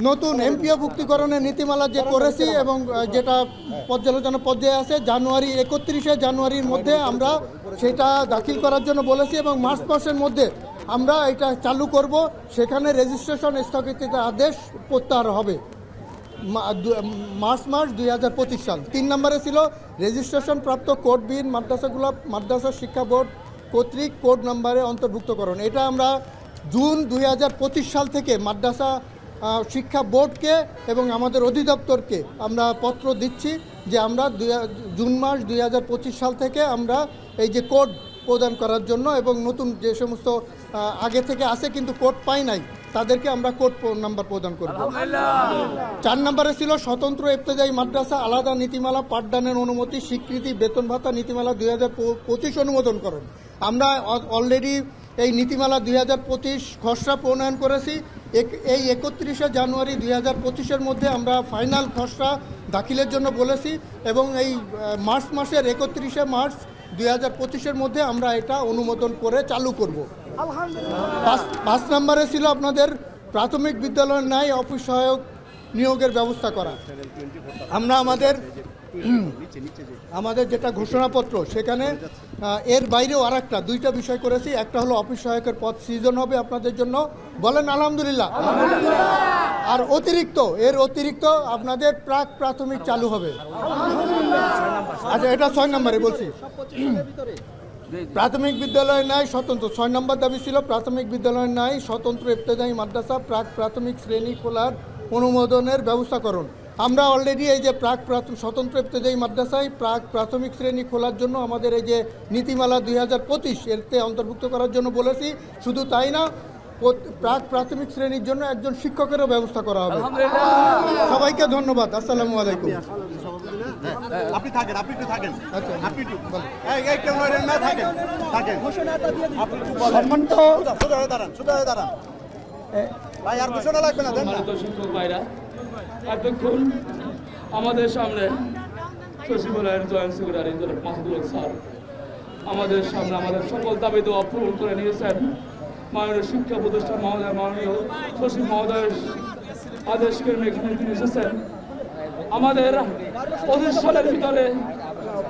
নতুন এমপিও ভুক্তিকরণের নীতিমালা যে করেছি এবং যেটা পর্যালোচনা পর্যায়ে আছে জানুয়ারি 31শে জানুয়ারির মধ্যে আমরা সেটা দাখিল করার জন্য বলেছি এবং মার্চ মাসের মধ্যে আমরা এটা চালু করব। সেখানে রেজিস্ট্রেশন স্থগিতের আদেশ প্রত্যাহার হবে মার্চ মাস 2025 সাল। 3 নম্বরে ছিল রেজিস্ট্রেশন প্রাপ্ত কোডবিহীন মাদ্রাসা শিক্ষা বোর্ড কর্তৃক কোড নম্বরে অন্তর্ভুক্তকরণ। এটা আমরা জুন 2025 সাল থেকে মাদ্রাসা শিক্ষা বোর্ডকে এবং আমাদের অধিদপ্তরকে আমরা পত্র দিচ্ছি যে আমরা জুন মাস 2025 সাল থেকে আমরা এই যে কোড প্রদান করার জন্য এবং নতুন যে সমস্ত আগে থেকে আছে কিন্তু কোড পাই নাই তাদেরকে আমরা কোড নাম্বার প্রদান করব। 4 নম্বরে ছিল স্বতন্ত্র ইবতেদায়ী মাদ্রাসা আলাদা নীতিমালা পাঠদানের অনুমতি স্বীকৃতি বেতন ভাতা নীতিমালা 2025 অনুমোদনকরণ। আমরা অলরেডি এই নীতিমালা 2025 খসড়া প্রণয়ন করেছি। এই 31শে জানুয়ারি 2025-এর মধ্যে আমরা ফাইনাল খসড়া দাখিলের জন্য বলেছি এবং এই মার্চ মাসের 31শে মার্চ 2025-এর মধ্যে আমরা এটা অনুমোদন করে চালু করব। 5 নম্বরে ছিল আপনাদের প্রাথমিক বিদ্যালয়ের ন্যায় অফিস সহায়ক নিয়োগের ব্যবস্থা করা। আমরা আমাদের যেটা ঘোষণাপত্র সেখানে এর বাইরেও আরেকটা 2টা বিষয় করেছি। একটা হলো অফিস সহায়কের পদ সৃজন হবে আপনাদের জন্য, বলেন আলহামদুলিল্লাহ। আর এর অতিরিক্ত আপনাদের প্রাথমিক চালু হবে। আচ্ছা, এটা 6 নম্বরে বলছি। প্রাথমিক বিদ্যালয়ের ন্যায় স্বতন্ত্র 6 নম্বর দাবি ছিল প্রাথমিক বিদ্যালয়ের ন্যায় স্বতন্ত্র ইবতেদায়ী মাদ্রাসা প্রাথমিক শ্রেণী খোলার অনুমোদনের ব্যবস্থাকরণ। আমরা অলরেডি এই যে স্বতন্ত্র ইবতেদায়ী মাদ্রাসায় প্রাথমিক শ্রেণী খোলার জন্য আমাদের এই যে নীতিমালা 2025 এতে অন্তর্ভুক্ত করার জন্য বলেছি। শুধু তাই না, প্রাথমিক শ্রেণীর জন্য একজন শিক্ষকেরও ব্যবস্থা করা হবে। সবাইকে ধন্যবাদ। আসসালামু আলাইকুম। আপনি থাকেন, আপনি একটু থাকেন। আচ্ছা, আপনি একটু এই কেউ না থাকেন, থাকেন। সম্মানিত সোজা হয়ে দাঁড়ান। ভাই আর ঘোষণা লাগবে না, দেন না। শিক্ষক ভাইরা, এতক্ষণ আমাদের সামনে সচিবালয়ের জয়েন্ট সেক্রেটারি মাসুদুল হক স্যার আমাদের সামনে আমাদের সকল দাবি দেওয়া পূরণ করে নিয়েছেন। মাননীয় শিক্ষা প্রতিষ্ঠান মহোদয়, মাননীয় সচিব মহোদয়ের আদেশকে এখানে তিনি এসেছেন। আমাদের 25 সালের ভিতরে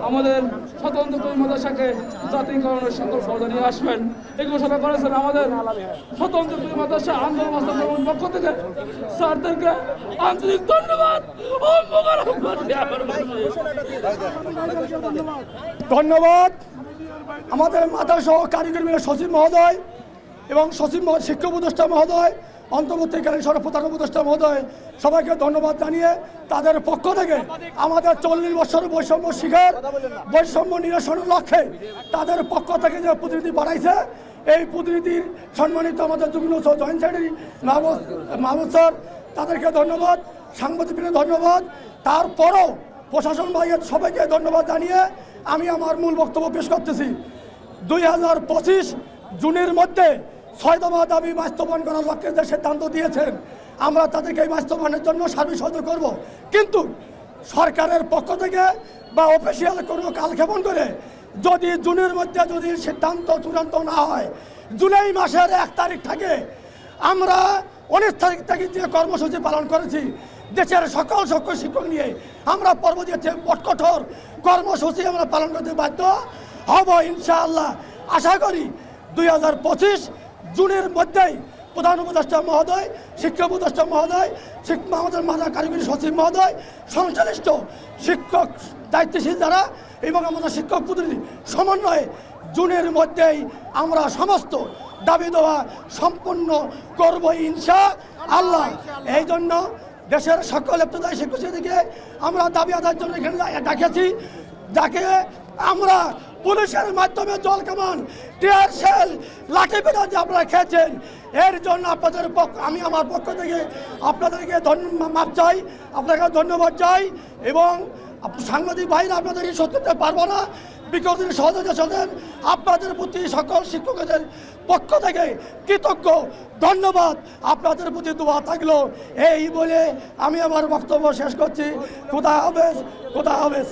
আমাদের স্বতন্ত্র মাদ্রাসাকে জাতীয়করণের সকল পর্দা নিয়ে আসবেন এই ঘোষণা করেছেন আমাদের স্বতন্ত্র মাদ্রাসা আন্দোলন পক্ষ থেকে। স্যারদেরকে আন্তরিক ধন্যবাদ ও ধন্যবাদ। আমাদের মাদ্রাসা কারিগরি সচিব মহোদয় এবং শিক্ষা উপদেষ্টা মহোদয়, অন্তর্বর্তীকালীন প্রধান উপদেষ্টা মহোদয়, সবাইকে ধন্যবাদ জানিয়ে তাদের পক্ষ থেকে আমাদের 40 বছরের বৈষম্য নিরসনের লক্ষ্যে তাদের পক্ষ থেকে যে প্রতিনিধি বাড়াইছে, এই প্রতিনিধির সম্মানিত আমাদের যুগ্ম জয়েন্ট সেক্রেটারি মাহমুদ স্যার, তাদেরকে ধন্যবাদ, সাংবাদিকদের ধন্যবাদ। তারপরও প্রশাসন ভাইয়ের সবাইকে ধন্যবাদ জানিয়ে আমি আমার মূল বক্তব্য পেশ করতেছি। 2025 জুনের মধ্যে 6 দফা দাবি বাস্তবায়ন করার লক্ষ্যে যে সিদ্ধান্ত দিয়েছেন, আমরা তাদেরকে এই বাস্তবায়নের জন্য সার্বিক সহযোগ করব। কিন্তু সরকারের পক্ষ থেকে বা অফিসিয়াল কোনো কালক্ষেপণ করে যদি জুনের মধ্যে যদি সিদ্ধান্ত চূড়ান্ত না হয়, জুলাই মাসের 1 তারিখ থেকে আমরা 19 তারিখ থেকে যে কর্মসূচি পালন করেছি দেশের সকল শিক্ষক নিয়ে আমরা পরবর্তীতে কঠোর কর্মসূচি আমরা পালন করতে বাধ্য হব ইনশাআল্লাহ। আশা করি 2025 জুনের মধ্যেই প্রধান উপদেষ্টা মহোদয়, শিক্ষা উপদেষ্টা মহোদয়, আমাদের মাদ্রাসা কারিগরি সচিব মহোদয়, সংশ্লিষ্ট শিক্ষক দায়িত্বশীল যারা এবং আমাদের শিক্ষক প্রতিনিধি সমন্বয়ে জুনের মধ্যেই আমরা সমস্ত দাবি দেওয়া সম্পূর্ণ করব ইনশাআল্লাহ। এই জন্য দেশের সকল ইবতেদায়ী শিক্ষার্থীদেরকে আমরা দাবি আদায়ের জন্য এখানে ডাকেছি। যাকে আমরা পুলিশের মাধ্যমে জল কামান, টিয়ার সেল, লাঠি পেটা যে আপনারা খেয়েছেন, এর জন্য আপনাদের আমি আমার পক্ষ থেকে আপনাদেরকে মাপ চাই, আপনাকে ধন্যবাদ চাই এবং সাংবাদিক ভাইরা আপনাদের এই সত্যতে পারবো না, বিগত দিনে সহযোগিতা করেছেন, আপনাদের প্রতি সকল শিক্ষকদের পক্ষ থেকে কৃতজ্ঞ, ধন্যবাদ, আপনাদের প্রতি দোয়া থাকলো। এই বলে আমি আমার বক্তব্য শেষ করছি। খোদা হাফেজ।